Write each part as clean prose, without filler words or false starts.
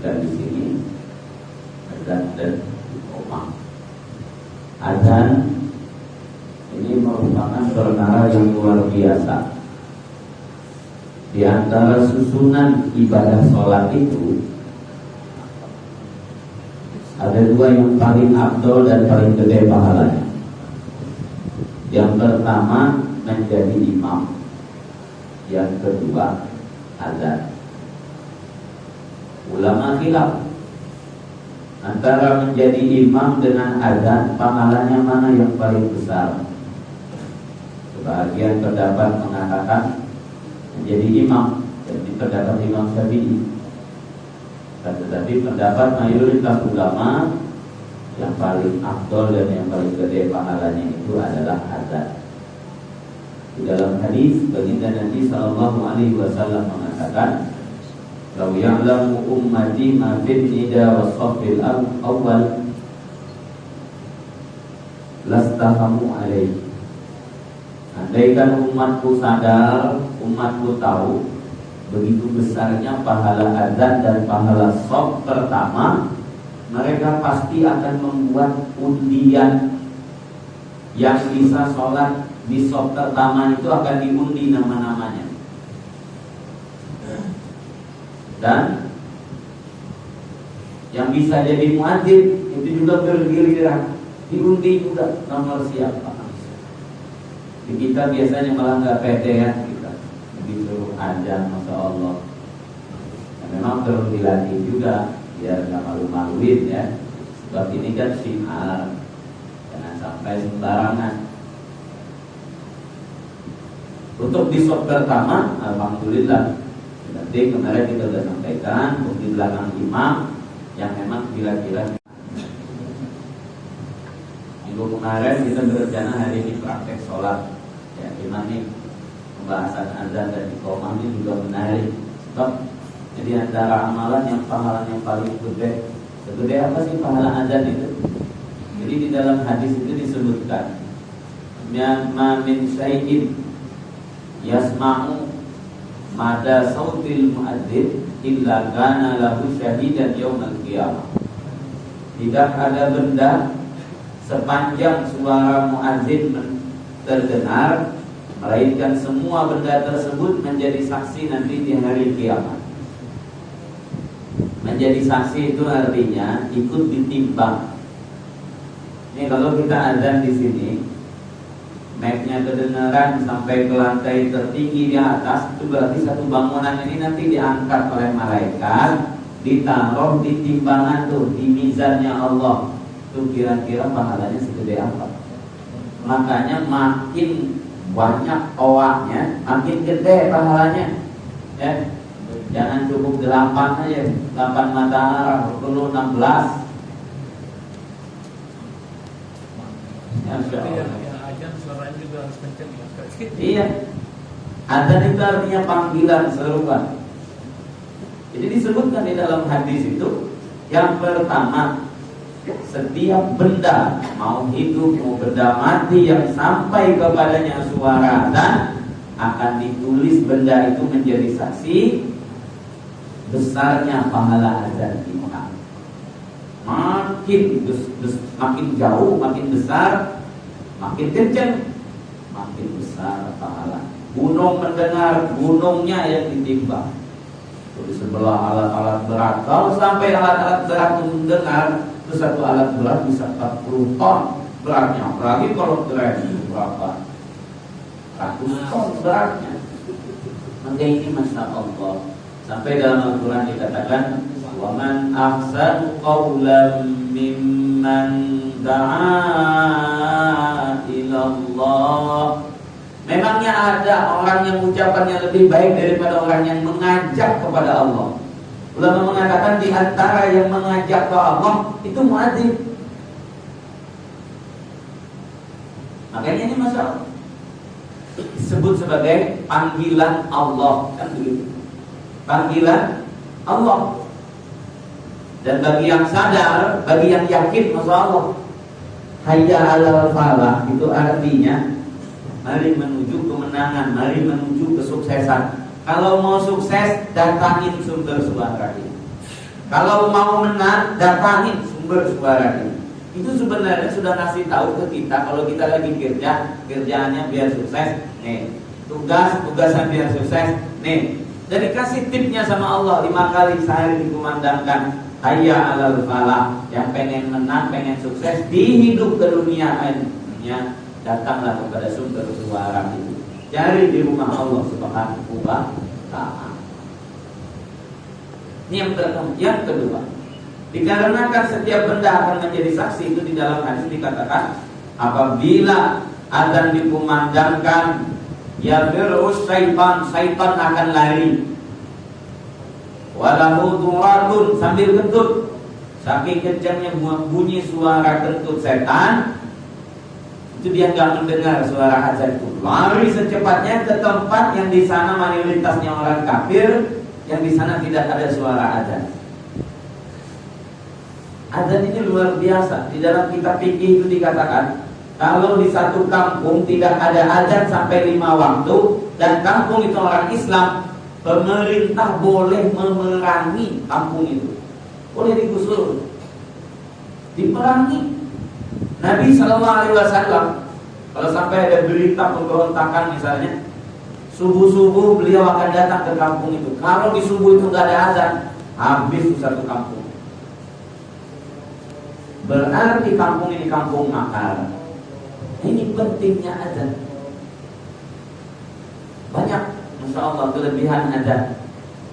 disebutkan di sini azan dan iqamah. Azan ini merupakan perkara yang luar biasa. Di antara susunan ibadah sholat itu ada dua yang paling afdol dan paling gede pahalanya. Yang pertama menjadi imam, yang kedua azan. Ulama khilaf antara menjadi imam dengan azan, pahalanya mana yang paling besar. Sebagian pendapat mengatakan menjadi imam, jadi pendapat Imam Syafi'i. Tetapi pendapat mayoritas ulama yang paling afdol dan yang paling gede pahalanya itu adalah azan. Di dalam hadis baginda Nabi sallallahu alaihi wasallam mengatakan, "Law ya'lamu ummati ma fil nida was saffil awwal lastahamu alaihi." Andaikan umatku sadar, umatku tahu begitu besarnya pahala azan dan pahala shaf pertama, mereka pasti akan membuat undian yang bisa sholat di shaf pertama itu akan diundi nama-namanya. Dan yang bisa jadi muadzin itu juga bergiliran diundi juga nomor siapa. Di kita biasanya malah nggak pede ya kita disuruh azan, masya Allah. Ya, memang perlu dilatih juga biar nggak malu-maluin ya. Sebab ini kan syiar, jangan sampai sembarangan. Untuk di shaf pertama, alhamdulillah. Nanti kemarin kita sudah sampaikan di belakang imam yang memang kira-kira. Minggu kemarin kita berencana hari ini praktek sholat. Ya, imam ini pembahasan azan dan iqamah ini juga menarik. Sebab jadi antara amalan yang pahalanya paling gede. Segede apa sih pahala azan itu? Jadi di dalam hadis itu disebutkan, "Ma min syai'in yasma'u mada sautil muadzin illa kana lahu syahidan yaumil qiyamah." Tidak ada benda sepanjang suara muadzin terdengar, melainkan semua benda tersebut menjadi saksi nanti di hari kiamat. Menjadi saksi itu artinya ikut ditimbang. Ini kalau kita azan di sini, mic-nya kedengaran sampai ke lantai tertinggi di atas, itu berarti satu bangunan ini nanti diangkat oleh malaikat, ditaruh di timbangan tuh, di mizannya Allah. Itu kira-kira pahalanya segede apa? Makanya makin banyak oaknya, makin gede pahalanya. Ya, jangan cukup 8 aja, 8 matahari, perlu 16. Ya, azan suaranya juga harus kencang ya. Iya. Azan itu artinya panggilan seruan. Jadi disebutkan di dalam hadis itu, yang pertama, setiap benda mau hidup mau benda mati yang sampai kepadanya suara azan akan ditulis benda itu menjadi saksi besarnya pahala azan kita. Makin jauh, makin besar, makin kencang, makin besar pahala. Gunung mendengar, gunungnya yang ditimbang. Di sebelah alat-alat berat. Kalau sampai alat-alat berat mendengar, itu satu alat berat bisa 40 ton beratnya. Apalagi kalau keren berapa ratus ton beratnya. Maka ini masya Allah. Sampai dalam Al-Quran dikatakan, wa man ahsanu qawlan mimman da'a ila Allah. Memangnya ada orang yang ucapannya lebih baik daripada orang yang mengajak kepada Allah. Ulama mengatakan di antara yang mengajak ke Allah itu muadzin. Makanya ini masalah disebut sebagai panggilan Allah, kan begitu. Panggilan Allah. Dan bagi yang sadar, bagi yang yakin, masya Allah, hayya 'alal falah itu artinya mari menuju kemenangan, mari menuju kesuksesan. Kalau mau sukses, datangin sumber suara ini. Kalau mau menang, datangin sumber suara ini. Itu sebenarnya sudah ngasih tahu ke kita kalau kita lagi kerjaannya biar sukses. Nih, tugasan biar sukses. Nih, jadi kasih tipnya sama Allah 5 kali sehari dikumandangkan. Hayya 'alal falah, yang pengen menang, pengen sukses di hidup keduniaannya, datanglah kepada sumber suara itu. Cari di rumah Allah Subhanahu wa ta'ala. Ini yang pertama. Yang kedua, dikarenakan setiap benda akan menjadi saksi, itu di dalam hadis dikatakan apabila azan dikumandangkan, ya firus syaitan akan lari. Walahu turatun, sambil kentut. Saking kencangnya bunyi suara kentut setan, itu dia nggak mendengar suara azan itu. Lari secepatnya ke tempat yang di sana mayoritasnya orang kafir, yang di sana tidak ada suara azan. Azan ini luar biasa. Di dalam kitab fikih itu dikatakan kalau di satu kampung tidak ada azan sampai 5 waktu dan kampung itu orang Islam, pemerintah boleh memerangi kampung itu, boleh digusur, diperangi. Nabi SAW kalau sampai ada berita pemberontakan misalnya, subuh-subuh beliau akan datang ke kampung itu. Kalau di subuh itu nggak ada azan, habis satu kampung. Berarti kampung ini kampung makar. Ini pentingnya azan. Banyak, Masya Allah, kelebihan azan.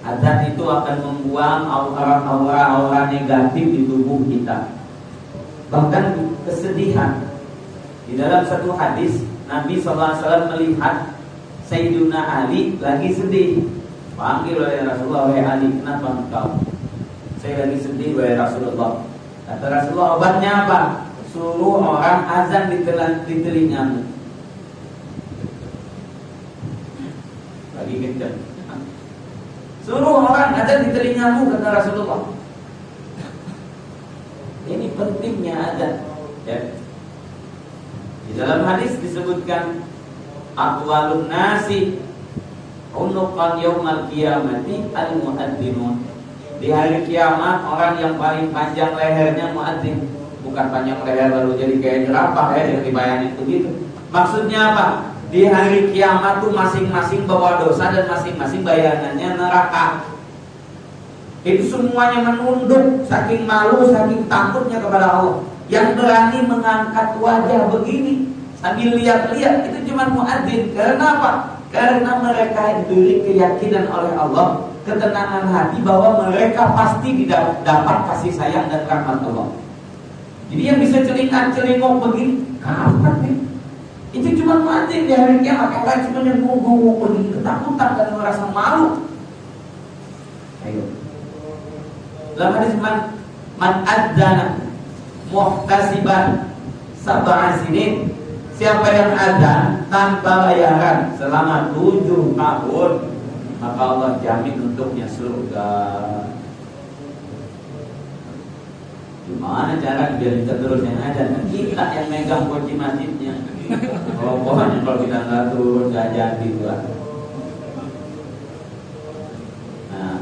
Azan itu akan membuang aura-aura negatif di tubuh kita. Bahkan kesedihan. Di dalam satu hadis, Nabi SAW melihat Sayyiduna Ali lagi sedih. Panggil oleh Rasulullah, wahai Ali, kenapa engkau? Saya lagi sedih, wahai Rasulullah. Kata Rasulullah, obatnya apa? Suruh orang azan di telingamu. Lagi kencang. Suruh orang azan di telingamu, kata Rasulullah. Ini pentingnya azan. Ya. Di dalam hadis disebutkan aqwalun nasi unuqan yaumal qiyamati al-muadzzinun. Di hari kiamat orang yang paling panjang lehernya muadzin. Bukan panjang leher lalu jadi kayak jerapah ya yang dibayangin begitu. Maksudnya apa? Di hari kiamat tuh masing-masing bawa dosa dan masing-masing bayangannya neraka. Itu semuanya menunduk, saking malu, saking takutnya kepada Allah. Yang berani mengangkat wajah begini sambil lihat-lihat itu cuma muadzin. Karena apa? Karena mereka diberi keyakinan oleh Allah, ketenangan hati bahwa mereka pasti dapat kasih sayang dan rahmat Allah. Jadi yang bisa celingak-celingok begini, kapan nih? Itu cuma muadzin di hari kiamat. Yang lain cuma yang ngomong begini, ketakutan dan merasa malu. Ayo. Dalam hadis man adzana muhtasiban sab'a sinin, siapa yang azan tanpa bayaran selama 7 tahun, maka Allah jamin untuknya surga. Gimana cara biar kita terus yang azan? Kita yang megang kunci masjidnya. Pokoknya kalau kita nggak turun nggak jadi buat. Nah,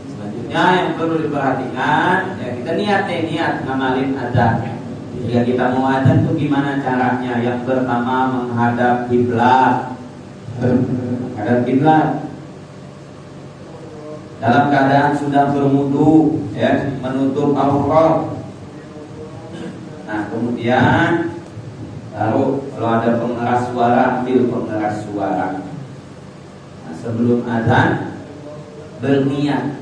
selanjutnya yang perlu diperhatikan, ya kita niat ngamalin azan. Jika kita mau azan tuh gimana caranya? Yang pertama menghadap kiblat. Menghadap kiblat. Dalam keadaan sudah berwudu, ya, menutup aurat. Nah, kemudian baru kalau ada pengeras suara, ambil pengeras suara. Nah, sebelum azan berniat,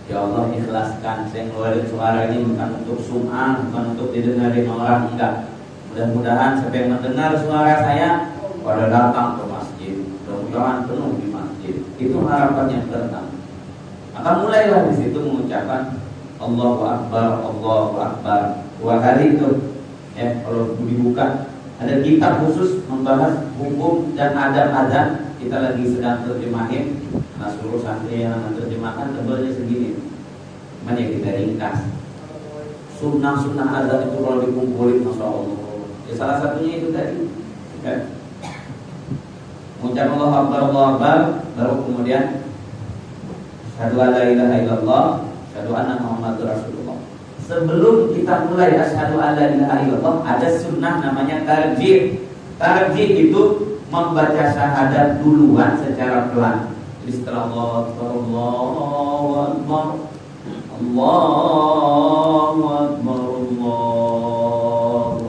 ya Allah ikhlaskan saya ngeluarin suara ini bukan untuk sum'ah, bukan untuk didengarin orang, enggak. Mudah-mudahan siapa yang mendengar suara saya pada datang ke masjid, mudah-mudahan penuh di masjid. Itu harapan yang pertama. Maka mulailah di situ mengucapkan Allahu Akbar, Allahu Akbar 2 kali itu. Ya, kalau dibuka ada kitab khusus membahas hukum dan adab azan. Kita lagi sedang terjemahin. Nah, seluruh santri yang menerjemahkan tebalnya segini. Cuman ya kita ringkas. Sunnah-sunnah azan itu kalau dikumpulin, Masya Allah. Ya salah satunya itu tadi. Ya. Mengucap Allahu Akbar, Allahu Akbar, baru kemudian Asyhadu an la ilaha illallah, Asyhadu anna Muhammadur Rasulullah. Sebelum kita mulai asyhadu an la ilaha illallah, ada sunnah namanya tarjih. Tarjih itu membaca syahadat duluan secara pelan. Jadi setelah Allahu Akbar, Allahu Akbar, Allahu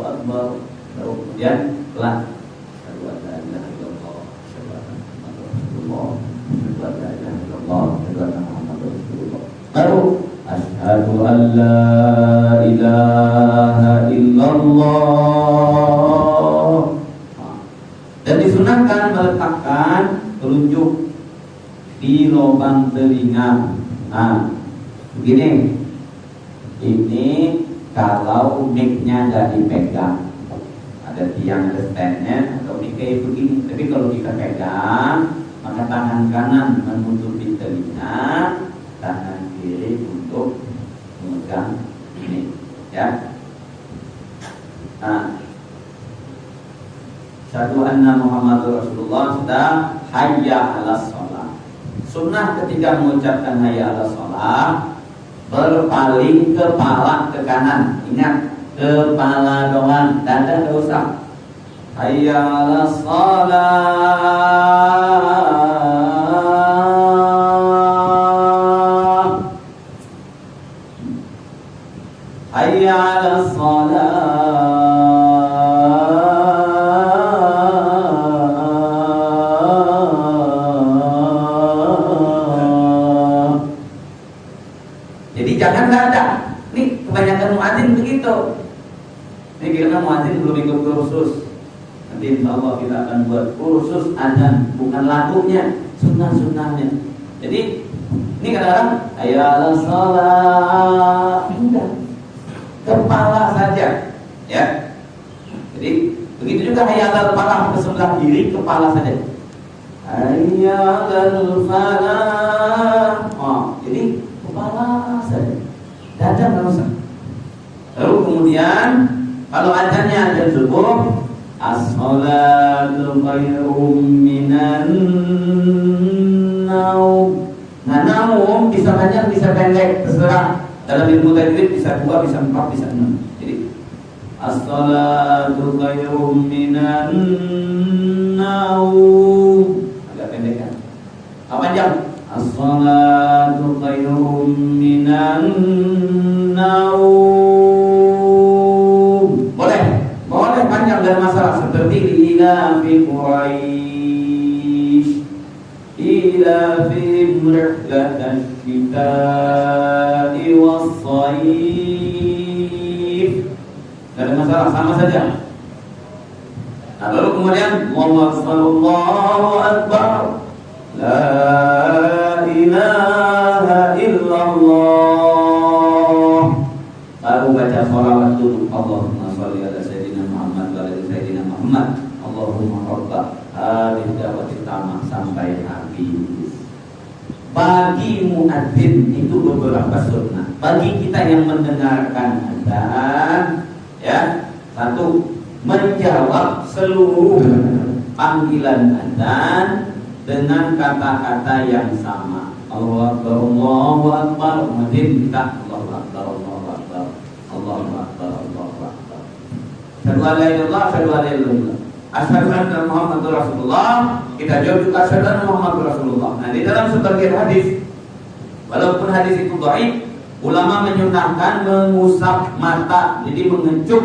Akbar, baru kemudian pelan. Asyhadu an la ilaha illallah, asyhadu anna Muhammadur Rasulullah, asyhadu an la ilaha illallah, asyhadu anna Muhammadur Rasulullah. Baru asyhadu an la ilaha illallah. Dan disunahkan meletakkan telunjuk di lubang telinga. Nah, begini. Ini kalau mic-nya nggak dipegang, ada tiang, ada stand-nya, atau mic kayak begini. Tapi kalau kita pegang, maka tangan kanan menutupi telinga, tangan kiri untuk memegang ini, ya. Nah, asyhadu anna Muhammadur Rasulullah sudah hayya 'alas shalah. Sunnah ketika mengucapkan hayya 'alas shalah, berpaling kepala ke kanan. Ingat, kepala doang, dada enggak usah. Hayya 'alas shalah, hayya 'alas shalah. Jangan dada. Nih kebanyakan muadzin begitu. Ini karena muadzin belum ikut kursus. Nanti insya Allah kita akan buat kursus adzan, bukan lagunya, sunnah-sunnahnya. Jadi ini kadang-kadang hayya 'alas shalah, enggak, kepala saja, ya. Jadi begitu juga hayya 'alal falah, ke sebelah kiri kepala saja. Hayya 'alal falah. Oh, jadi kepala saja, dada nggak usah. Lalu kemudian kalau adzannya adzan subuh, as-sholatu khairum minan naum. Nah, naum bisa panjang bisa pendek, terserah. Dalam ilmu tajwid bisa 2, bisa 4, bisa 6. Jadi as-sholatu khairum minan naum, agak pendek kan? Apa panjang? As-salatu khairum minan naum. Boleh panjang dan masalah. Seperti ila fi Quraisy, ila fi rihlatash shita'i was-shayf. Tidak ada masalah, sama saja. Nah, lalu kemudian Allahu Akbar, la ilaha illallah. Baru baca sholawat dulu. Allahumma sholli ala sayyidina Muhammad wa ala sayyidina Muhammad. Allahumma rabba hadhihi da'wati tamah sampai habis. Bagi muadzin itu beberapa sunnah. Bagi kita yang mendengarkan adzan, ya, satu, menjawab seluruh panggilan adzan dengan kata-kata yang sama. Allahu Akbar, Allahu Akbar. Muadzin kita Allahu Akbar, Allahu Akbar, Allahu Akbar, Allahu Akbar. Asyhadu an la ilaha illallah, asyhadu an la ilaha illallah. Asyhadu anna Muhammadur Rasulullah. Kita jawab juga asyhadu anna Muhammadur Rasulullah. Nah, di dalam sebagian hadis, walaupun hadis itu dhaif, ulama menyunahkan mengusap mata, jadi mengecup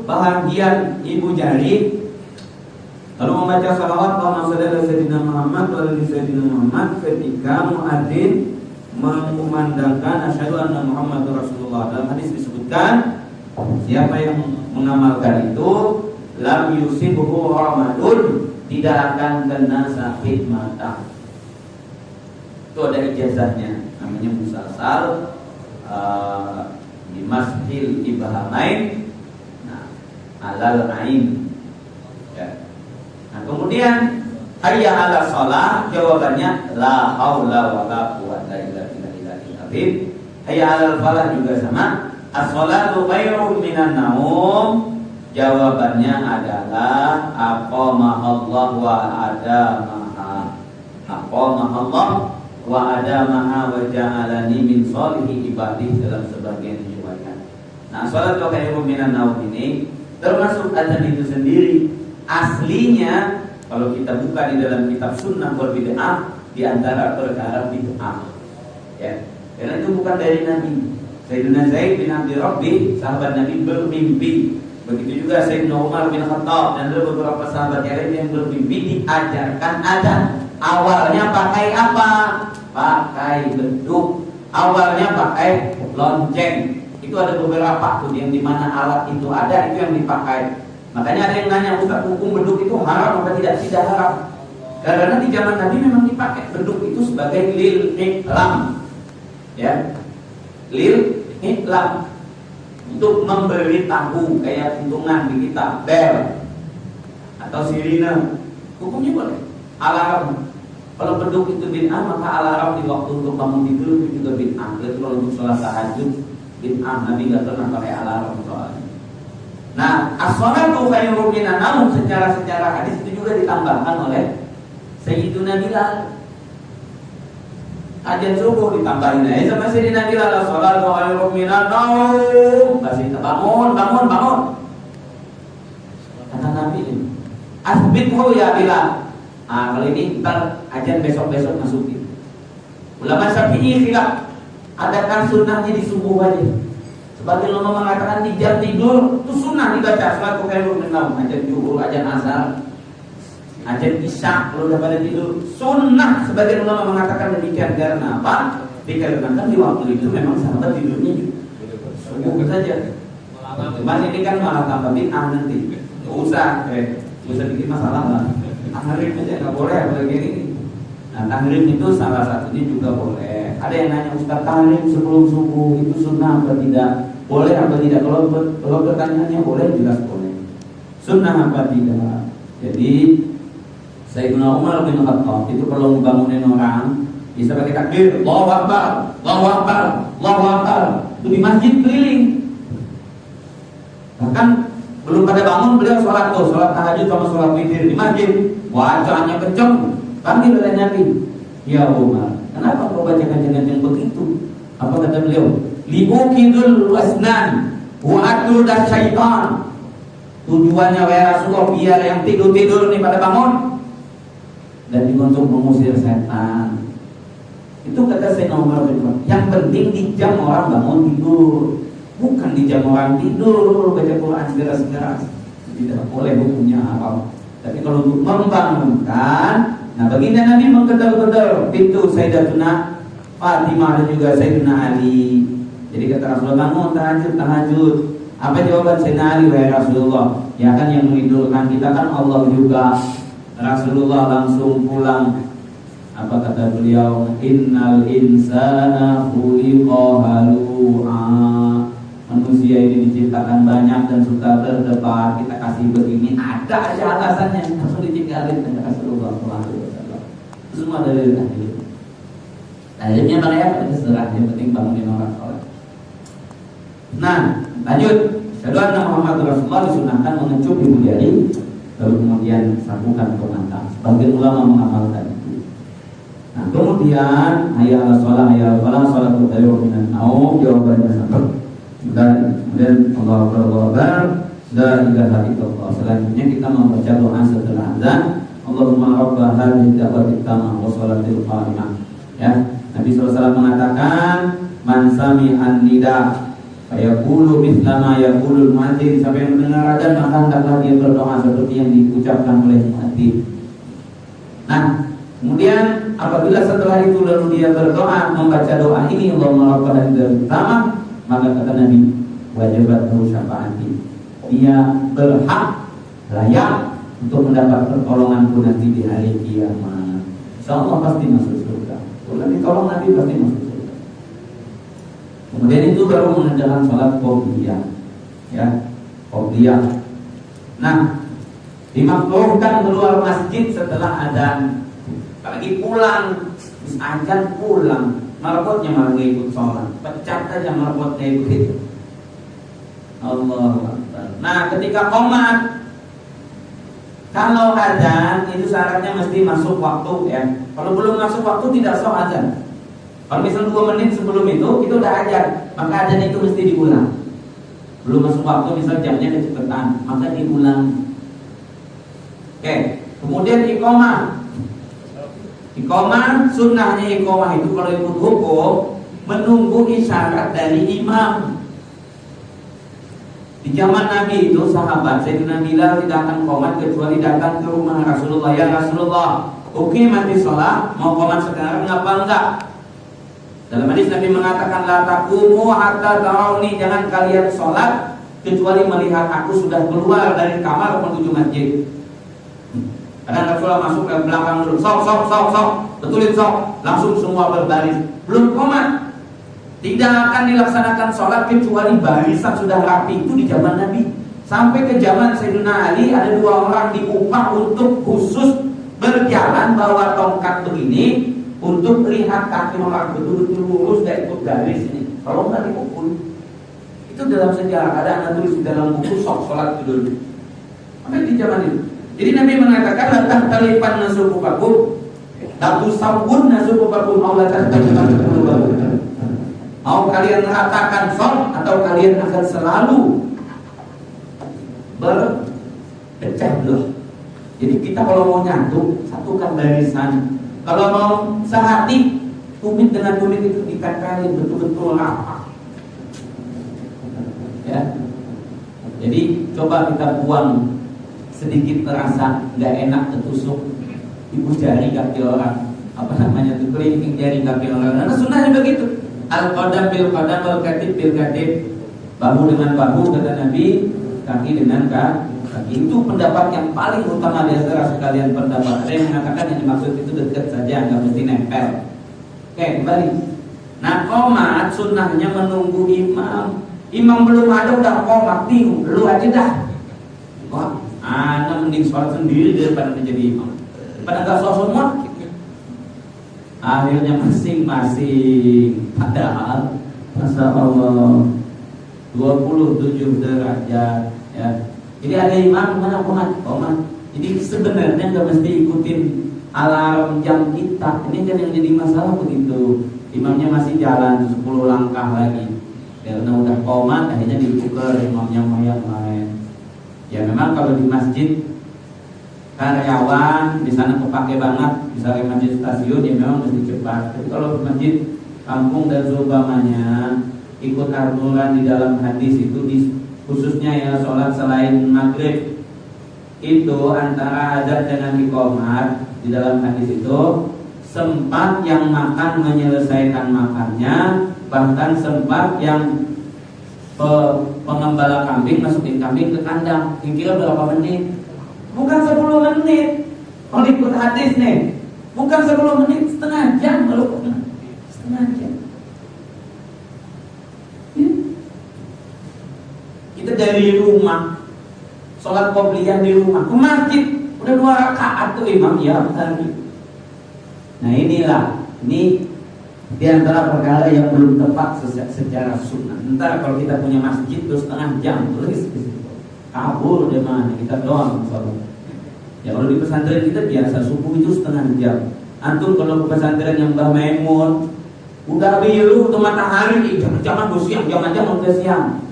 bahagian ibu jari, lalu membaca salawat Allahumma shalli ala sayyidina Muhammad wa ala sayyidina Muhammad ketika muadzin mengumandangkan asyhadu anna Muhammadur Rasulullah. Dalam hadis disebutkan, siapa yang mengamalkan itu lam yusibhu ramadun, tidak akan kena sakit mata. Itu ada ijazahnya, namanya musalsal di Mashil Ibhamain, nah, alal ain, ya. Nah, kemudian hayya 'ala shalah, jawabannya la haula wala quwwata illa billahil azim. Hayya 'alal falah juga sama. As-shalatu khairum minan naum, jawabannya adalah aqamahallah wa adamaha. Aqamahallah wa adamaha wa ja'alani min sholihi ibadih dalam sebagian riwayat. Nah, salat khairun minan naum ini termasuk azan itu sendiri. Aslinya kalau kita buka di dalam kitab sunnah wal bid'ah di antara perkara bid'ah. Ya. Karena itu bukan dari Nabi. Sayyidina Zaid bin Abdi Rabbi, sahabat Nabi, bermimpi. Begitu juga Sayyidina Umar bin Khattab dan beberapa sahabat yang lain yang bermimpi diajarkan azan. Awalnya pakai apa? Pakai beduk. Awalnya pakai lonceng. Itu ada beberapa tuh yang dimana alat itu ada, itu yang dipakai. Makanya ada yang nanya, Ustaz, hukum beduk itu haram atau tidak? Tidak haram. Karena di zaman Nabi memang dipakai beduk itu sebagai lil iklam. Ya, lil iklam, untuk memberitahu, kayak hitungan di kitab bel atau sirine, hukumnya boleh. Alarm, kalau beduk itu bid'ah, maka alarm di waktu untuk bangun tidur itu juga bid'ah. Itu kalau untuk sholat tahajud bid'ah. Nabi nggak pernah pakai alarm soalnya. Nah, as-shalatu khairun minan naum secara hadis itu juga ditambahkan oleh Sayyiduna Bilal. Azan subuh ditambahin aja sama Sayyidina Bilal, as-shalatu khairun minan naum. Masih bangun. Kata Nabi ini, asbithu ya Bilal. Kalau ini ntar azan besok masukin. Ulama Syafi'i khilaf, adakan sunnahnya di subuh aja. Sebagian ulama mengatakan di jam tidur itu sunnah dibaca shalatu khairun minan naum. Azan zuhur, azan asar, azan isya kalau udah pada tidur sunnah. Sebagian ulama mengatakan demikian karena apa? Dikarenakan di waktu itu memang sahabat tidurnya subuh saja. Cuman ini kan malah tambah bid'ah nanti. Usah bikin masalah lah. Tahrim aja nggak boleh apalagi ini. Nah, tahrim itu salah satunya juga boleh. Ada yang nanya, Ustaz, tahrim sebelum subuh itu sunnah apa tidak? Boleh apa tidak? Kalau pertanyaannya boleh, jelas boleh. Sunnah apa tidak? Jadi Sayyidina Umar bin Khattab itu kalau membangunin orang bisa pakai takbir, Allahu Akbar, Allahu Akbar, Allahu Akbar. Itu di masjid keliling. Bahkan belum pada bangun beliau sholat tahajud sama sholat witir di masjid. Wacannya kenceng, panggil oleh Nabi, ya Umar, kenapa kau baca kenceng-kenceng begitu? Apa kata beliau? Liukidul wasnan wa atul dan syaitan. Tujuannya wahai Rasulullah biar yang tidur nih pada bangun dan untuk mengusir setan. Itu kata Sayyidina Umar bin Khattab. Yang penting di jam orang bangun tidur, bukan di jam orang tidur baca Quran segera-segera. Tidak boleh hukumnya apa. Tapi kalau untuk membangunkan, nah baginda Nabi mengkedal-kedal pintu Sayyidatuna Fatimah dan juga Sayyidina Ali. Jadi kata Rasulullah, bangun tahajud. Apa jawaban Sayyidina Ali? Wahai Rasulullah, ya kan yang menidurkan kita kan Allah juga. Rasulullah langsung pulang. Apa kata beliau? Innal insana khuliqa halu'a. Manusia ini diciptakan banyak dan suka berdebat. Kita kasih begini, ada aja alasannya. Langsung ditinggalin dengan Rasulullah SAW. Semua dari tahdir. Akhirnya mereka terserah, yang penting bangunin orang sholat. Nah, lanjut. Syahadu anna Muhammad Rasulullah disunahkan mengecup ibu jari, lalu kemudian sambungkan ke mata. Sebagian ulama mengamalkan itu. Nah, kemudian hayya 'alas shalah, hayya 'alal falah, shalatu khairun minan naum, jawabannya sama. Dan kemudian Allahu Akbar, la ilaha illallah. Selanjutnya kita membaca doa setelah azan. Allahumma rabb hadhihi da'wati tamah wa shalatil qa'imah. Ya, Nabi SAW mengatakan, man sami'an nida fayaqulu mithla ma yaqulul muadzin. Siapa yang mendengar azan maka hendaklah dia berdoa seperti yang diucapkan oleh muadzin. Nah, kemudian apabila setelah itu lalu dia berdoa membaca doa ini, Allahumma rabb hadhihi da'wati tamah, maka kata Nabi, wajibat syafaati. Dia berhak, layak untuk mendapat pertolonganku nanti di hari kiamat. Insyaallah pasti masuk surga. Kalau ditolong Nabi pasti masuk surga. Kemudian itu baru mengerjakan sholat qobliyah. Ya, qobliyah. Nah, dimakruhkan keluar masjid setelah azan. Apalagi pulang, habis azan pulang. Marbotnya malah gak ikut sholat, pecat aja marbotnya begitu. Allahu Akbar. Nah, ketika qomat Kalau azan itu syaratnya mesti masuk waktu ya. Kalau belum masuk waktu tidak sah azan. Kalau misal 2 menit sebelum itu udah azan, maka azan itu mesti diulang. Belum masuk waktu, misal jamnya kecepatan, maka diulang. Oke, kemudian iqamah. Iqamah, sunnahnya iqamah itu kalau ikut hukum menunggu isyarat dari imam. Di zaman Nabi itu sahabat Sayyidina Bilal tidak akan qomat kecuali datang ke rumah Rasulullah. Ya Rasulullah, oke mati sholat, mau qomat sekarang apa enggak? Dalam hadis Nabi mengatakan la taqumu hatta tarawni, jangan kalian sholat kecuali melihat aku sudah keluar dari kamar menuju masjid. Kadang Rasulullah masuk ke belakang dulu, sok, betulin sok, langsung semua berbaris. Belum qomat. Tidak akan dilaksanakan sholat kecuali barisan sudah rapi. Itu di zaman Nabi. Sampai ke zaman Sayyidina Ali ada 2 orang diupah untuk khusus berjalan bawa tongkat begini untuk lihat kaki orang betul-betul lurus dan ikut garis ini. Kalau nggak dipukul. Itu dalam sejarah. Ada anak tulis di dalam buku sok sholat dulu. Sampai di zaman itu. Jadi Nabi mengatakan la tahtalipan nasubukakum, la tusawwun nasubukakum, Allah tahtalipan nasubukakum. Mau kalian ratakan sol atau kalian akan selalu berpecah belah. Jadi kita kalau mau nyatu, satukan barisan. Kalau mau sehati, tumit dengan tumit itu dikatakan betul-betul rapat. Ya. Jadi coba kita buang sedikit terasa nggak enak ketusuk ibu jari kaki orang, apa namanya tuh, kelingking jari kaki orang. Karena sunnahnya begitu. Al-qadam bil qadam wal katib bil katib. Bahu dengan bahu kata Nabi, kaki dengan kaki. Itu pendapat yang paling utama di antara sekalian pendapat. Ada yang mengatakan yang dimaksud itu dekat saja, nggak mesti nempel. Oke, kembali. Nah, qomat sunnahnya menunggu imam. Imam belum ada udah qomat, bingung. Lu aja dah. Wah, anak mending sholat sendiri daripada menjadi imam. Pada nggak sholat semua. Akhirnya masing-masing. Padahal Masya Allah 27 derajat ya. Jadi ada imam mana qomat. Jadi sebenarnya nggak mesti ikutin alarm jam kita. Ini kan yang jadi masalah begitu. Imamnya masih jalan 10 langkah lagi. Karena udah qomat akhirnya ditukar imamnya yang lain. Ya memang kalau di masjid karyawan di sana kepake banget, misalnya masjid stasiun ya memang mesti cepat. Tapi kalau masjid kampung dan seumpamanya ikut aturan di dalam hadis itu khususnya ya sholat selain maghrib itu antara azan dengan iqamah di dalam hadis itu sempat yang makan menyelesaikan makannya, bahkan sempat yang pengembala kambing masukin kambing ke kandang. Kira berapa menit? Bukan 10 menit. Kalau ikut hadis nih, bukan 10 menit, setengah jam kalau setengah jam. Ya. Kita dari rumah sholat qobliyah di rumah ke masjid udah 2 rakaat tuh imam ya tadi. Nah ini di antara perkara yang belum tepat secara sunnah. Ntar kalau kita punya masjid terus setengah jam tulis di situ. Kabur deh mana kita doang sholat. Ya kalau di pesantren kita biasa subuh itu setengah jam. Antum kalau ke pesantren yang Mbah Maimun udah biru tuh matahari, jangan siang, jangan udah siang.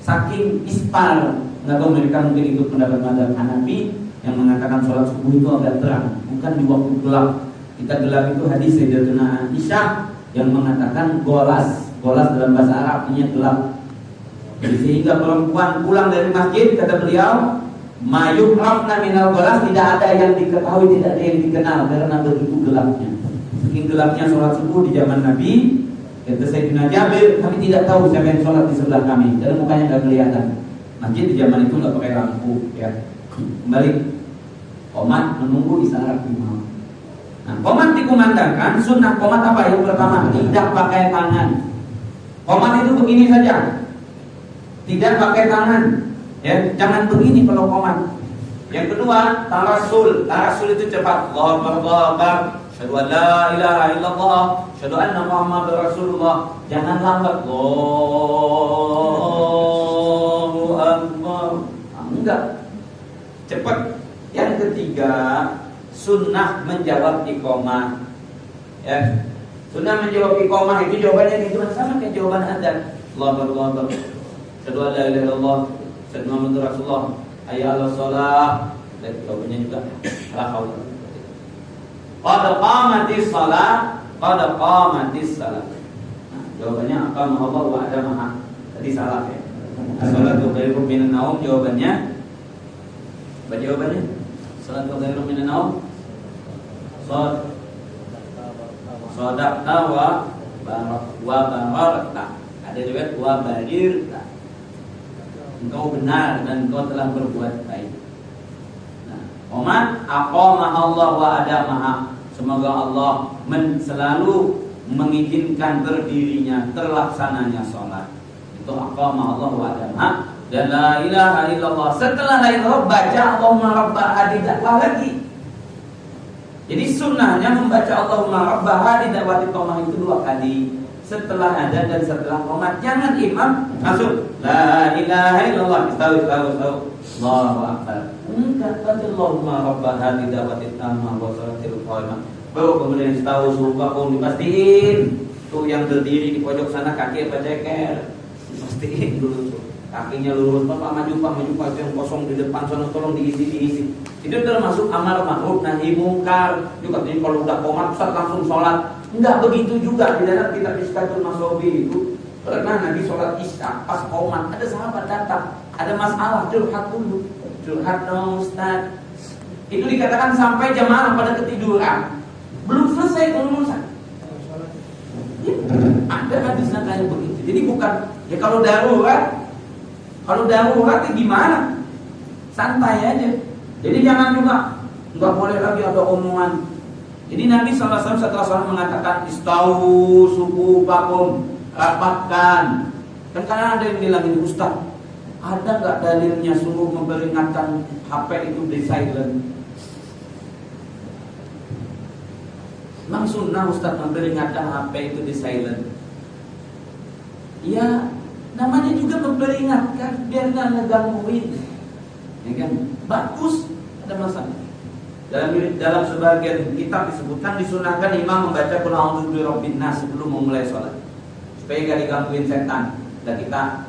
Saking ispal, nggak tahu mereka mungkin ikut pendapat mazhab Hanafi yang mengatakan sholat subuh itu agak terang, bukan di waktu gelap. Kita gelap itu hadis Sayyidatuna Aisyah yang mengatakan golas dalam bahasa Arab artinya gelap. Jadi sehingga perempuan pulang dari masjid kata beliau mayukrafna minal golas, tidak ada yang diketahui, tidak ada yang dikenal karena begitu gelapnya. Saking gelapnya sholat subuh di zaman Nabi. Kata Sayyidina Jabir, kami tidak tahu siapa yang sholat di sebelah kami karena mukanya nggak kelihatan. Masjid di zaman itu nggak pakai lampu ya. Kembali qomat menunggu isyarat imam. Nah, qomat dikumandangkan, sunnah qomat apa? Yang pertama, tidak pakai tangan. Qomat itu begini saja, tidak pakai tangan. Ya, jangan begini kalau qomat. Yang kedua, tarasul. Tarasul itu cepat. Allahu Akbar. Asyhadu an la ilaha illallah, asyhadu anna Muhammadar Rasulullah. Jangan lambat. Allahu Akbar. Enggak. Cepat. Yang ketiga, sunnah menjawab iqamah. Ya, sunnah menjawab iqamah itu jawabannya itu sama kayak jawaban adzan. Allahu Akbar. Asyhadu an la ilaha illallah, asyhadu anna Muhammadar Rasulullah, hayya 'alas shalah. Dan jawabannya juga la haula. Qad qamatis shalah, qad qamatis shalah. Nah, jawabannya aqamahallahu wa adamaha. Tadi salah ya. As-salatu khairum minan naum, jawabannya apa jawabannya? Salatu khairum minan naum. Sadaqta wa barakta. Ada riwayat wa barirta. Engkau benar dan engkau telah berbuat baik. Nah, Oman aqamaha Allah wa adamaha. Semoga Allah selalu mengizinkan berdirinya, terlaksananya sholat. Itu aqamaha Allah wa adamaha. Dan la ilaha illallah. Setelah la ilaha baca Allahumma rabba hadhihi da'wah lagi. Jadi sunnahnya membaca Allahumma rabba hadhihi da'wati qamah itu 2 kali. Setelah adzan dan setelah qomat. Jangan imam langsung la ilaha illallah. Tahu. Allahu akbar. Enggak, Allahumma rabba hadhihi da'wati tammah wa salatil qa'imah. Baru kemudian tahu suruh pun dipastiin. Tuh yang berdiri di pojok sana kaki apa ceker. Pastiin dulu tuh. Kakinya lurus, Pak maju yang kosong di depan sana tolong diisi. Itu termasuk amar ma'ruf nahi mungkar. Juga jadi kalau udah qomat Ustaz langsung sholat. Enggak begitu juga di dalam kitab Iskatul Masobi itu pernah Nabi sholat isya pas qomat ada sahabat datang, ada masalah curhat dulu, curhat dong Ustaz. Itu dikatakan sampai jamaah pada ketiduran, belum selesai urusan. Ya, ada hadisnya kayak begitu. Jadi bukan ya kalau darurat ya gimana? Santai aja. Jadi jangan juga nggak boleh lagi ada omongan. Jadi Nabi SAW setelah sholat mengatakan istawu sufufakum, rapatkan. Dan karena ada yang bilang ini Ustaz, ada nggak dalilnya suruh memperingatkan HP itu di silent? Memang sunnah Ustaz memperingatkan HP itu di silent. Ya namanya juga memperingatkan biar nggak ngegangguin. Ya kan? Bagus, ada masalah. Dalam sebagian kitab disebutkan disunahkan imam membaca qul a'udzu birabbin nas sebelum memulai sholat supaya gak digangguin setan. Dan kita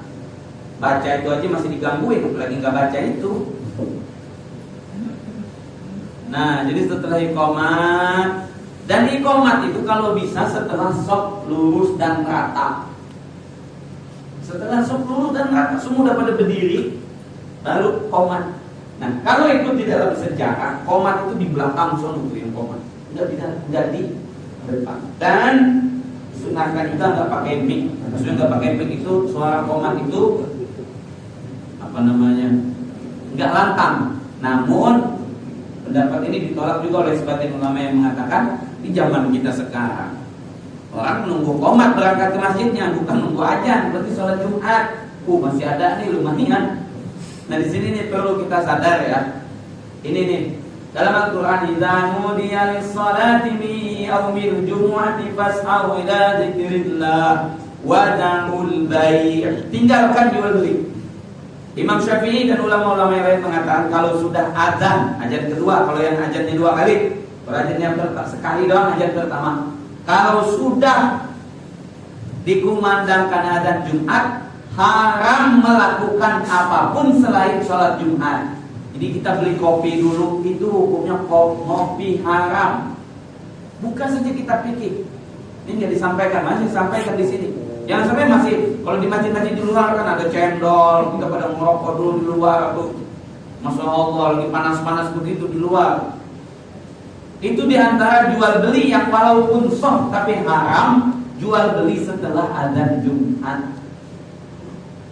baca itu aja masih digangguin, apalagi nggak baca itu. Nah, jadi setelah iqamat, dan iqamat itu kalau bisa setelah shaf lurus dan rata. Setelah shaf lurus dan rata semua udah pada berdiri, baru qomat. Nah, kalau itu di dalam sejarah, qomat itu di belakang sono tuh yang qomat. Enggak di depan. Dan sunahkan juga enggak pakai mic. Maksudnya enggak pakai mic itu suara qomat itu enggak lantang. Namun pendapat ini ditolak juga oleh sebagian ulama yang mengatakan di zaman kita sekarang orang menunggu qomat berangkat ke masjidnya, bukan nunggu azan berarti sholat Jumat. Masih ada nih lumayan. Nah di sini nih perlu kita sadar ya. Ini nih dalam Al-Qur'an idza nudiya lis-salati min yaumil jumu'ati fas'au ila dzikrillah wa da'ul bai'. Tinggalkan jual beli. Imam Syafi'i dan ulama-ulama yang lain mengatakan kalau sudah azan kedua, kalau yang azannya 2 kali, azannya sekali doang azan pertama. Kalau sudah dikumandangkan azan Jumat, haram melakukan apapun selain sholat Jumat. Jadi kita beli kopi dulu, itu hukumnya kopi haram. Bukan saja kita pikir. Ini nggak disampaikan, masih sampaikan di sini. Jangan sampai masih kalau di masjid-masjid di luar kan ada cendol, kita pada merokok dulu di luar tuh. Masya Allah lagi panas-panas begitu di luar. Itu diantara jual beli yang walaupun sah tapi haram, jual beli setelah azan Jumat.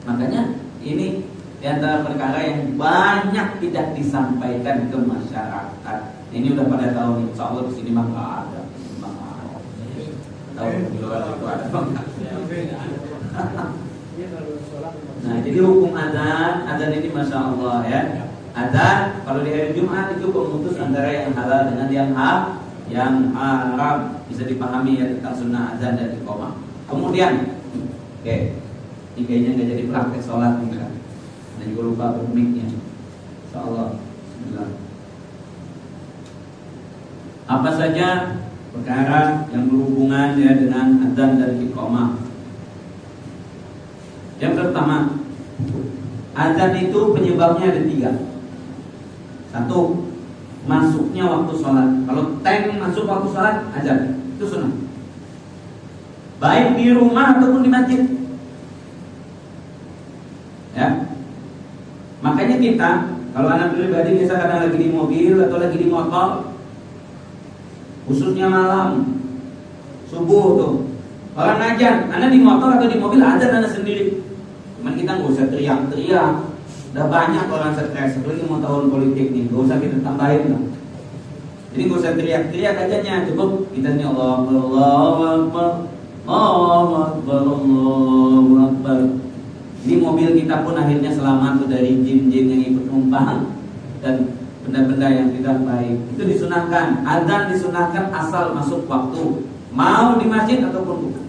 Makanya ini diantara perkara yang banyak tidak disampaikan ke masyarakat. Ini udah pada tahu nih, insya Allah di sini mah nggak ada. Tahu di luar itu ada bang? Nah, jadi hukum azan ini masya Allah ya. Azan kalau di hari Jumat itu pemutus antara yang halal dengan yang haram. Bisa dipahami ya tentang sunnah azan dan iqamah. Kemudian, oke. Ini kayaknya nggak jadi praktek sholat nih kan. Dan juga lupa bermiknya. Insyaallah. Bismillah. Apa saja perkara yang berhubungan ya dengan adzan dan iqamah. Yang pertama, adzan itu penyebabnya ada 3. 1, masuknya waktu sholat. Kalau masuk waktu sholat, adzan itu sunnah. Baik di rumah ataupun di masjid. Ya. Makanya kita, kalau anak pribadi misalkan lagi di mobil atau lagi di motor, khususnya malam, subuh tuh, orang adzan, anak di motor atau di mobil adzan anak sendiri. Cuman kita nggak usah teriak-teriak. Udah banyak orang stres, apalagi mau tahun politik nih, nggak usah kita tambahin lah. Jadi nggak usah teriak-teriak ajanya, cukup kita nih Allahu Akbar, Allahu Akbar, Allahu Akbar. Di mobil kita pun akhirnya selamat tuh dari jin-jin yang ikut numpang dan benda-benda yang tidak baik. Itu disunahkan. Adzan disunahkan asal masuk waktu, mau di masjid ataupun bukan.